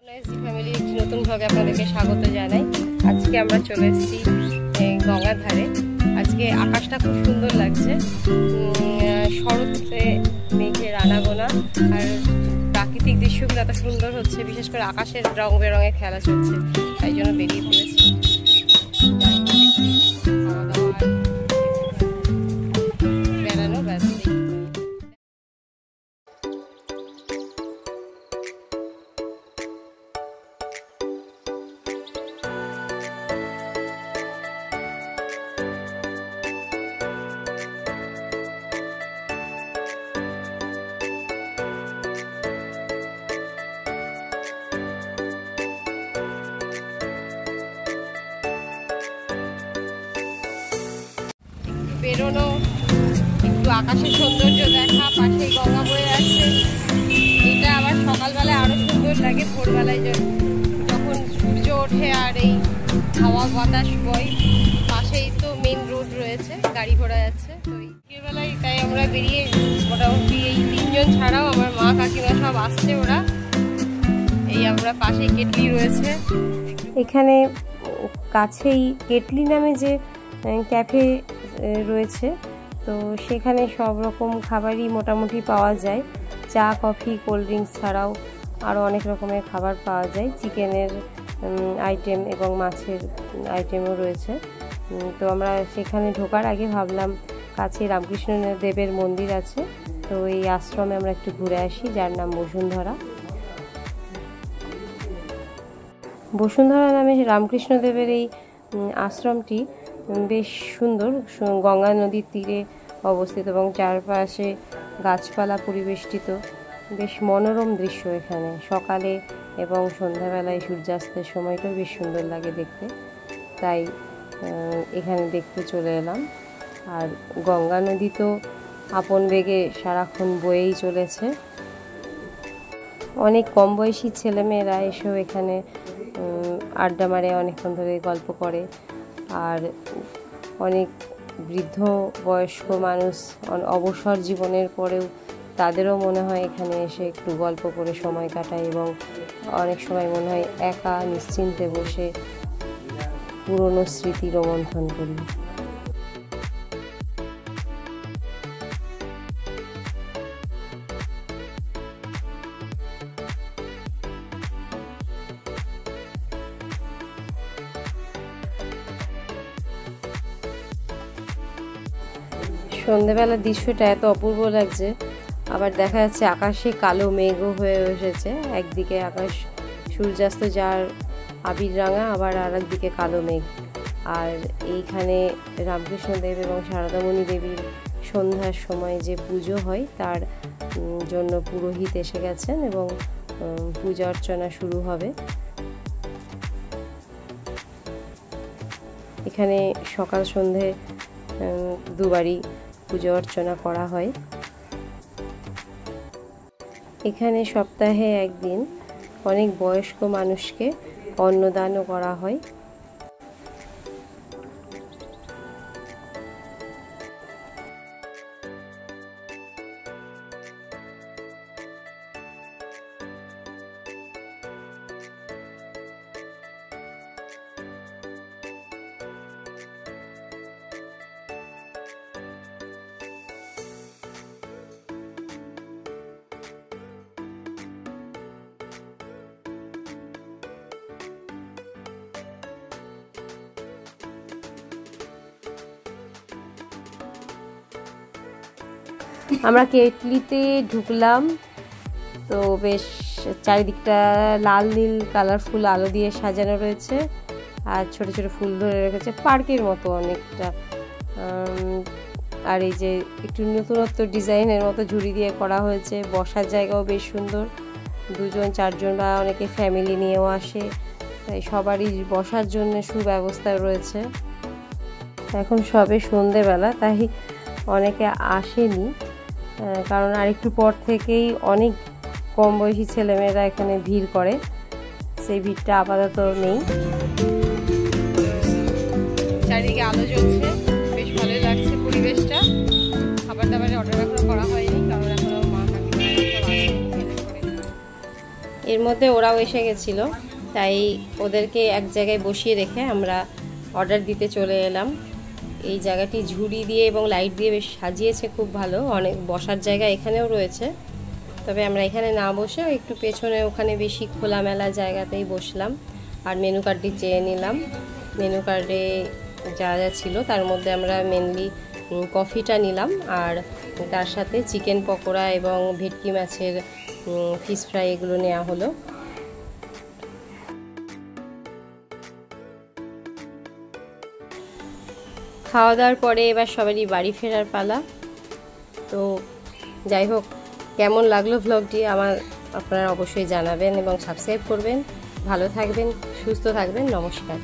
ফ্যামিলির একটি নতুন ব্লগে আপনাদেরকে স্বাগত জানাই। আজকে আমরা চলে এসেছি গঙ্গার ধারে। আজকে আকাশটা খুব সুন্দর লাগছে, শরতে মেঘের আনাগোনা, আর প্রাকৃতিক দৃশ্যগুলো এত সুন্দর হচ্ছে, বিশেষ করে আকাশের রং বেরঙের খেলা চলছে, তাই জন্য বেরিয়ে পড়েছি। খাওয়া দাওয়া বেড়ানো ব্যাস। বেরোনো, একটু আকাশের সৌন্দর্য দেখা, পাশেই গঙ্গা বয়ে আছে। এটা আবার সকালবেলায় আরো সুন্দর লাগে, ভোরবেলায় যখন সূর্য ওঠে আর এই হাওয়া বাতাস বয়। পাশেই তো মেন রোড রয়েছে, গাড়ি ঘোড়া যাচ্ছে। তো বিকেলবেলায় তাই আমরা বেরিয়ে মোটামুটি এই তিনজন ছাড়াও আমার মা কাকিমা সব আসছে। ওরা এই আমরা পাশেই কেটলি রয়েছে, এখানে কাছেই কেটলি নামে যে ক্যাফে রয়েছে, তো সেখানে সব রকম খাবারই মোটামুটি পাওয়া যায়। চা, কফি, কোল্ড ড্রিঙ্কস ছাড়াও আরও অনেক রকমের খাবার পাওয়া যায়। চিকেনের আইটেম এবং মাছের আইটেমও রয়েছে। তো আমরা সেখানে ঢোকার আগে ভাবলাম কাছে রামকৃষ্ণ দেবের মন্দির আছে, তো এই আশ্রমে আমরা একটু ঘুরে আসি, যার নাম বসুন্ধরা। বসুন্ধরা নামে রামকৃষ্ণ দেবের এই আশ্রমটি বেশ সুন্দর, গঙ্গা নদীর তীরে অবস্থিত এবং চারপাশে গাছপালা পরিবেষ্টিত। বেশ মনোরম দৃশ্য এখানে। সকালে এবং সন্ধ্যাবেলায় সূর্যাস্তের সময়টাও বেশ সুন্দর লাগে দেখতে, তাই এখানে দেখতে চলে এলাম। আর গঙ্গা নদী তো আপন বেগে সারাক্ষণ বয়েই চলেছে। অনেক কম বয়সী ছেলেমেয়েরা এসেও এখানে আড্ডা মারে, অনেকক্ষণ ধরে গল্প করে। আর অনেক বৃদ্ধ বয়স্ক মানুষ অবসর জীবনের পরেও তাদেরও মনে হয় এখানে এসে একটু গল্প করে সময় কাটায়, এবং অনেক সময় মনে হয় একা নিশ্চিন্তে বসে পুরনো স্মৃতি রোমন্থন করি। সন্ধ্যেবেলার দৃশ্যটা এত অপূর্ব লাগছে। আবার দেখা যাচ্ছে আকাশে কালো মেঘও হয়ে এসেছে। একদিকে আকাশ সূর্যাস্ত যার আবির রাঙা, আবার আর একদিকে কালো মেঘ। আর এইখানে রামকৃষ্ণদেব এবং সারদামণি দেবীর সন্ধ্যার সময় যে পুজো হয়, তার জন্য পুরোহিত এসে গেছেন এবং পূজা অর্চনা শুরু হবে। এখানে সকাল সন্ধে দুবারই পুজো অর্চনা করা হয়। এখানে সপ্তাহে একদিন অনেক বয়স্ক মানুষকে অন্নদানও করা হয়। আমরা কেটলিতে ঢুকলাম, তো বেশ চারিদিকটা লাল নীল কালারফুল আলো দিয়ে সাজানো রয়েছে, আর ছোট ছোট ফুল ধরে রেখেছে, পার্কের মতো অনেকটা। আর এই যে একটু নতুনত্ব ডিজাইনের মতো ঝুড়ি দিয়ে করা হয়েছে। বসার জায়গাও বেশ সুন্দর, 2জন 4জন বা অনেকে ফ্যামিলি নিয়েও আসে, তাই সবারই বসার জন্য সুব্যবস্থা রয়েছে। এখন সবে সন্ধেবেলা, তাই অনেকে আসেনি, কারণ আরেকটু পর থেকেই অনেক কম বয়সী ছেলেমেয়েরা এখানে ভিড় করে। সেই ভিড়টা আপাতত নেই। চারিদিকে আলো জ্বলছে, বেশ ভালোই লাগছে পরিবেশটা। খাবার দাবারের অর্ডার এখনো করা হয়নি, কারণ এখনো মা কাকিমা সব আসেনি। এর মধ্যে ওরাও এসে গেছিলো, তাই ওদেরকে এক জায়গায় বসিয়ে রেখে আমরা অর্ডার দিতে চলে এলাম। এই জায়গাটি ঝুড়ি দিয়ে এবং লাইট দিয়ে বেশ সাজিয়েছে, খুব ভালো। অনেক বসার জায়গা এখানেও রয়েছে, তবে আমরা এখানে না বসে একটু পেছনে ওখানে বেশি খোলামেলা জায়গাতেই বসলাম আর মেনু কার্ডটি চেয়ে নিলাম। মেনু কার্ডে যা যা ছিল তার মধ্যে আমরা মেনলি কফিটা নিলাম, আর তার সাথে চিকেন পকোড়া এবং ভেটকি মাছের ফিশ ফ্রাই এগুলো নেওয়া হলো। খাওয়া দাওয়ার পরে এবার সবারই বাড়ি ফেরার পালা। তো যাই হোক, কেমন লাগলো ভ্লগটি আপনারা অবশ্যই জানাবেন এবং সাবস্ক্রাইব করবেন। ভালো থাকবেন, সুস্থ থাকবেন। নমস্কার।